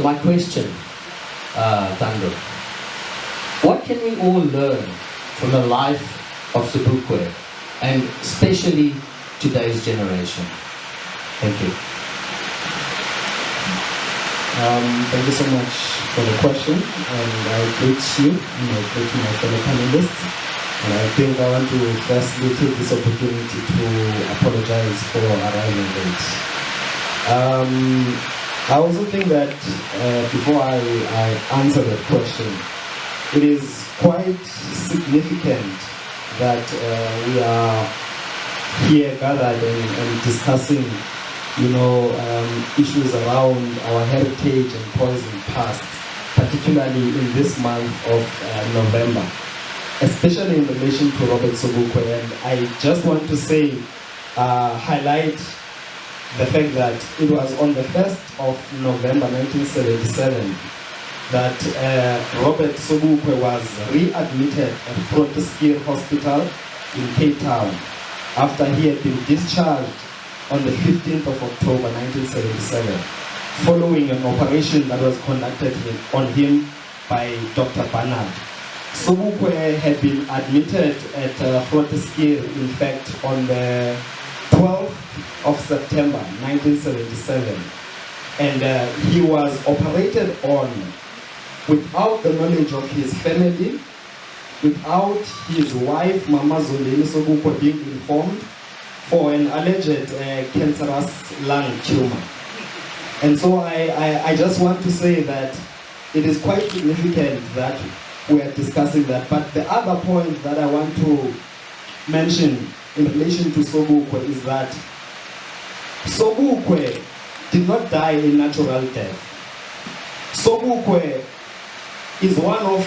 My question, Thando, what can we all learn from the life of Sobukwe, and especially today's generation? Thank you. Thank you so much for the question, and I greet you, and I greet my fellow panelists. And I think I want to firstly take this opportunity to apologize for arriving late. I also think that before I answer that question, it is quite significant that we are here gathered and discussing, issues around our heritage and poison past, particularly in this month of November, especially in relation to Robert Sobukwe. And I just want to say, highlight the fact that it was on the 1st of November 1977 that Robert Sobukwe was readmitted at Groote Schuur Hospital in Cape Town after he had been discharged on the 15th of October 1977, following an operation that was conducted on him by Dr. Barnard. Sobukwe had been admitted at Groote Schuur, in fact, on the 12th of September 1977, and he was operated on without the knowledge of his family, without his wife, Mama Zoleni Sobukwe, being informed, for an alleged cancerous lung tumor. And so I just want to say that it is quite significant that we are discussing that. But the other point that I want to mention in relation to Sobukwe is that Sobukwe did not die a natural death. Sobukwe is one of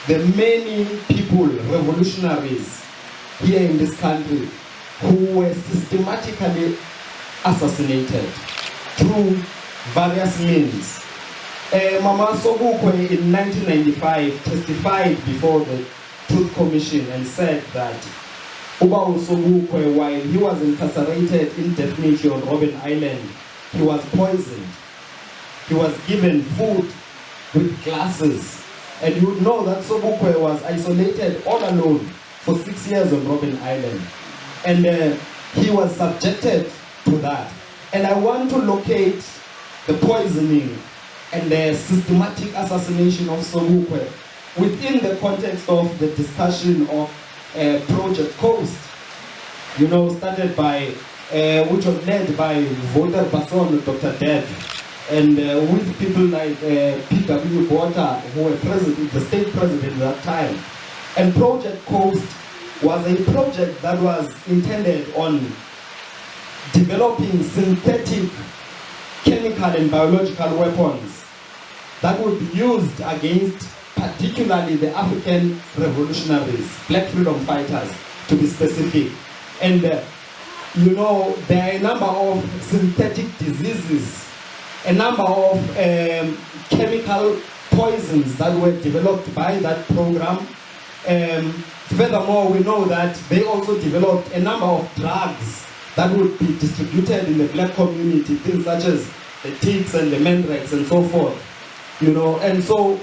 the many people, revolutionaries here in this country, who were systematically assassinated through various means. Mama Sobukwe in 1995 testified before the Truth Commission and said that Ubao Sobukwe, while he was incarcerated indefinitely on Robben Island, he was poisoned. He was given food with glasses. And you would know that Sobukwe was isolated all alone for 6 years on Robben Island. And he was subjected to that. And I want to locate the poisoning and the systematic assassination of Sobukwe within the context of the discussion of Project Coast, started by, which was led by Walter Basson, Dr. Dev, and with people like P.W. Botha, who were the state president at that time. And Project Coast was a project that was intended on developing synthetic chemical and biological weapons that would be used against particularly the African revolutionaries, black freedom fighters, to be specific. And there are a number of synthetic diseases, a number of chemical poisons that were developed by that program. Furthermore, we know that they also developed a number of drugs that would be distributed in the black community, things such as the ticks and the mandrakes and so forth. And so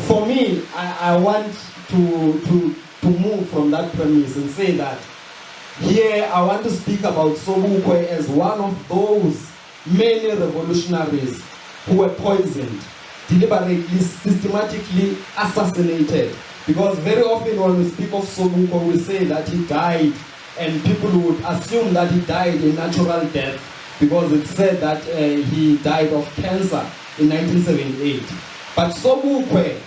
for me, I want to move from that premise and say that here I want to speak about Sobukwe as one of those many revolutionaries who were poisoned, deliberately, systematically assassinated. Because very often when we speak of Sobukwe, we say that he died, and people would assume that he died a natural death because it's said that he died of cancer in 1978. But Sobukwe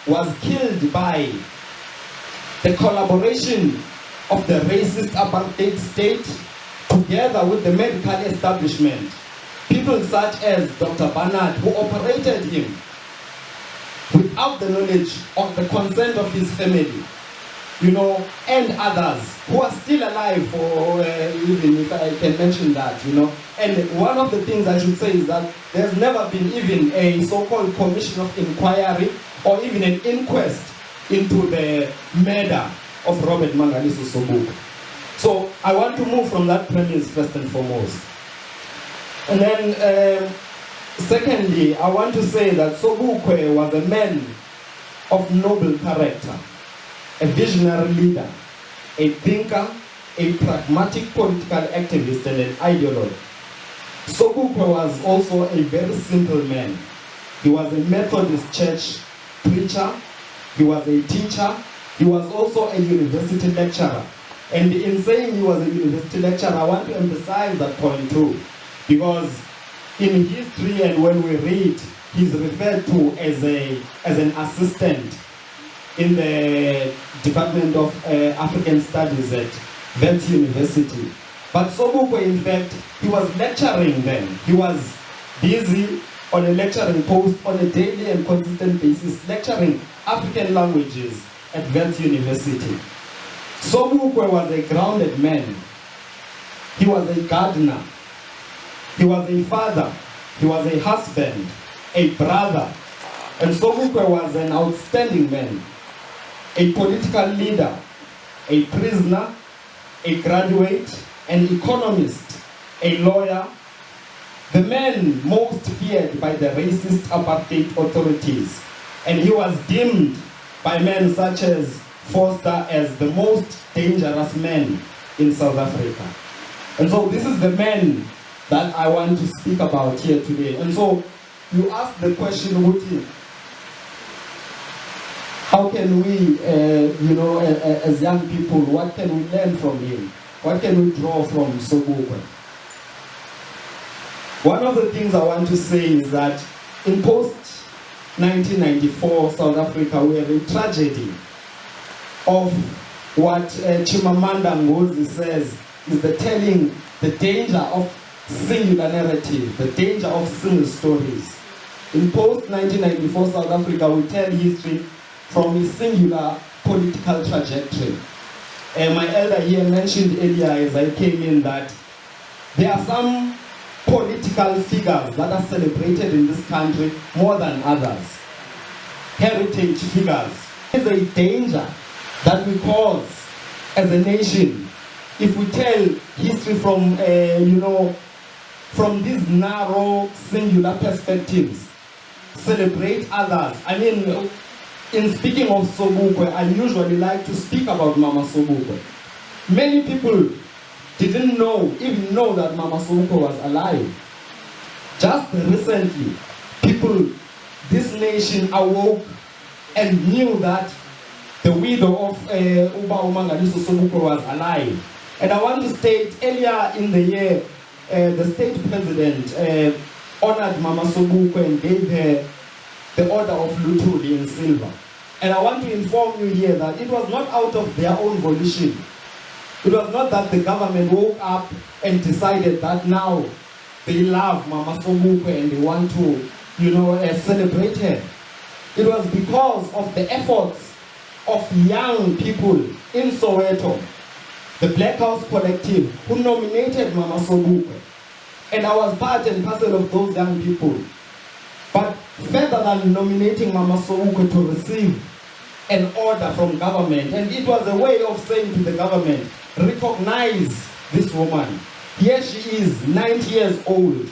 was killed by the collaboration of the racist apartheid state together with the medical establishment. People such as Dr. Barnard, who operated him without the knowledge of the consent of his family, and others who are still alive, or even if I can mention that, And one of the things I should say is that there's never been even a so-called commission of inquiry or even an inquest into the murder of Robert Mangaliso Sobukwe. So I want to move from that premise first and foremost. And then Secondly, I want to say that Sobukwe was a man of noble character, a visionary leader, a thinker, a pragmatic political activist, and an ideologue. Sobukwe was also a very simple man. He was a Methodist church preacher, he was a teacher, he was also a university lecturer. And in saying he was a university lecturer, I want to emphasize that point too, because in history and when we read, he's referred to as an assistant in the Department of African Studies at Wits University. But Sobukwe, in fact, he was lecturing then. He was busy on a lecturing post on a daily and consistent basis, lecturing African languages at Wits University. Sobukwe was a grounded man. He was a gardener. He was a father. He was a husband, a brother. And Sobukwe was an outstanding man, a political leader, a prisoner, a graduate, an economist, a lawyer, the man most feared by the racist apartheid authorities. And he was deemed by men such as Foster as the most dangerous man in South Africa. And so this is the man that I want to speak about here today. And so you ask the question, Wuti, how can we, as young people, what can we learn from him? What can we draw from Sobukwe? One of the things I want to say is that in post-1994 South Africa, we have a tragedy of what Chimamanda Ngozi says is the telling the danger of singular narrative, the danger of single stories. In post-1994 South Africa, we tell history from a singular political trajectory. My elder here mentioned earlier as I came in that there are some political figures that are celebrated in this country more than others. Heritage figures. There is a danger that we cause as a nation if we tell history from, from these narrow, singular perspectives, celebrate others. I mean, in speaking of Sobukwe, I usually like to speak about Mama Sobukwe. Many people didn't even know that Mama Sobukwe was alive. Just recently, this nation awoke and knew that the widow of Uba Umangaliso Sobukwe was alive. And I want to state, earlier in the year, the state president honored Mama Sobukwe and gave her the order of Luthuli in silver. And I want to inform you here that it was not out of their own volition. It was not that the government woke up and decided that now they love Mama Sobukwe and they want to, celebrate her. It was because of the efforts of young people in Soweto, the Black House Collective, who nominated Mama Sobukwe. And I was part and parcel of those young people. But further than nominating Mama Sobukwe to receive an order from government, and it was a way of saying to the government, recognize this woman. Here she is, 90 years old,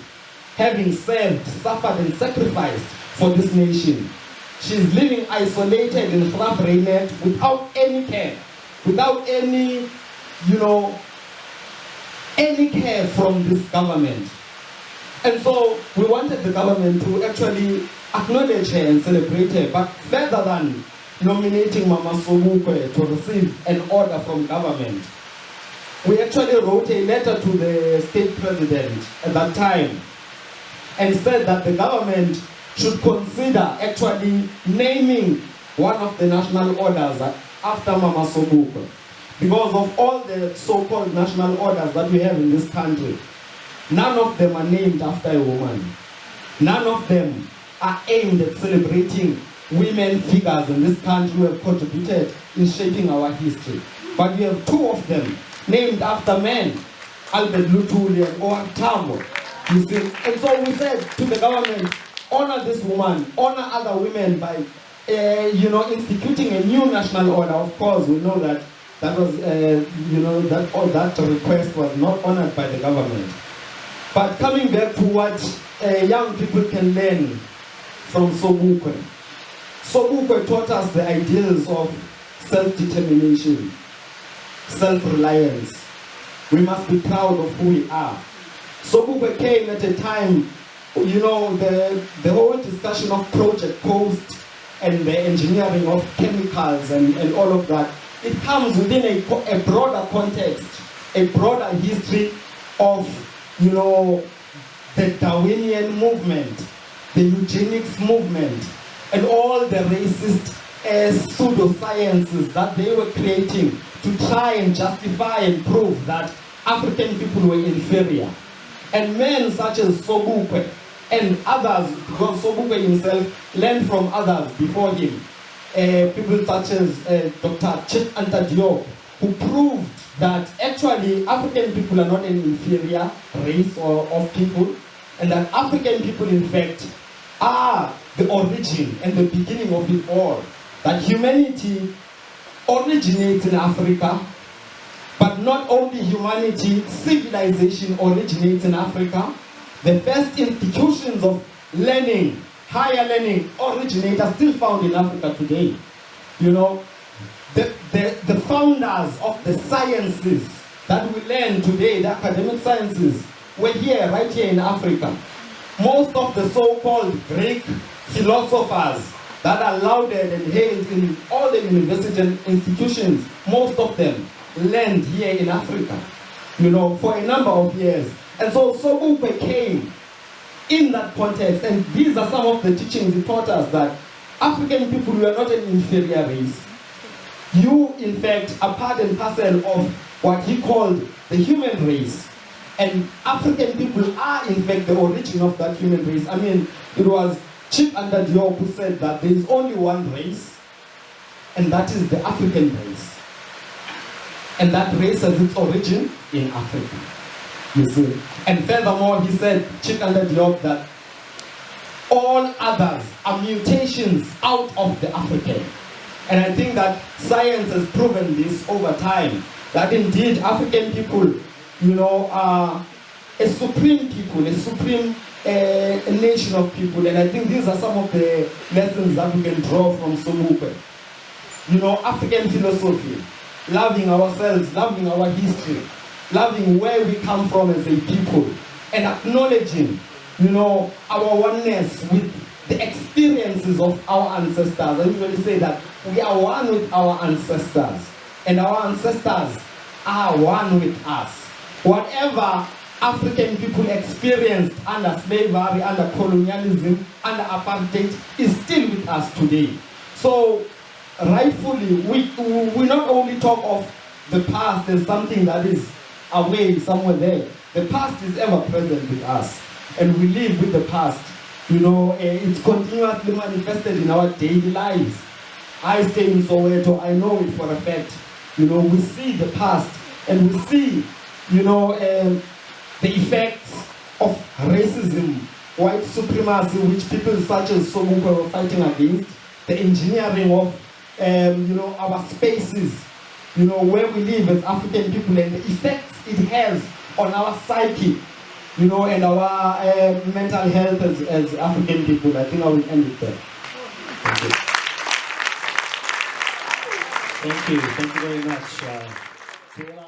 having served, suffered, and sacrificed for this nation. She's living isolated in Graaff-Reinet without any care, without any, any care from this government. And so we wanted the government to actually acknowledge her and celebrate her, but further than nominating Mama Sobukwe to receive an order from government, we actually wrote a letter to the state president at that time and said that the government should consider actually naming one of the national orders after Mama Sobukwe. Because of all the so-called national orders that we have in this country, none of them are named after a woman. None of them are aimed at celebrating women figures in this country who have contributed in shaping our history. But we have two of them named after men, Albert Luthuli and O.R. Tambo. You see? And so we said to the government, honor this woman, honor other women by instituting a new national order. Of course, we know that that was, that request was not honored by the government. But coming back to what young people can learn from Sobukwe. Sobukwe taught us the ideals of self-determination, self-reliance. We must be proud of who we are. Sobukwe came at a time, you know, the whole discussion of Project Post and the engineering of chemicals and all of that. It comes within a broader context, a broader history of, you know, the Darwinian movement, the eugenics movement, and all the racist pseudosciences that they were creating to try and justify and prove that African people were inferior. And men such as Sobukwe and others, because Sobukwe himself learned from others before him, people such as Dr. Chip Anta Diop, who proved that actually African people are not an inferior race or of people, and that African people in fact are the origin and the beginning of it all. That humanity originates in Africa, but not only humanity, civilization originates in Africa. The first institutions of learning, higher learning, originate are still found in Africa today. You know, the founders of the sciences that we learn today, the academic sciences, were here, right here in Africa. Most of the so-called Greek philosophers that are lauded and hailed in all the university institutions, most of them learned here in Africa, you know, for a number of years. And so Sobukwe came in that context, and these are some of the teachings he taught us, that African people were not an inferior race. You, in fact, are part and parcel of what he called the human race. And African people are, in fact, the origin of that human race. I mean, it was Chip Anta Diop who said that there is only one race, and that is the African race. And that race has its origin in Africa, you see. And furthermore, he said, Chip Anta Diop, that all others are mutations out of the African. And I think that science has proven this over time, that indeed African people, you know, are a supreme people, a supreme nation of people. And I think these are some of the lessons that we can draw from Sobukwe. You know, African philosophy, loving ourselves, loving our history, loving where we come from as a people, and acknowledging, you know, our oneness with the experiences of our ancestors. I usually say that we are one with our ancestors, and our ancestors are one with us. Whatever African people experienced under slavery, under colonialism, under apartheid is still with us today. So rightfully, we not only talk of the past as something that is away somewhere there. The past is ever present with us, and we live with the past. You know, it's continuously manifested in our daily lives. I stay in Soweto, I know it for a fact. You know, we see the past, and we see, you know, the effects of racism, white supremacy, which people such as Sobukwe were fighting against, the engineering of, you know, our spaces, you know, where we live as African people, and the effects it has on our psyche, you know, and our mental health as African people. I think I will end it there. Thank you. Thank you very much.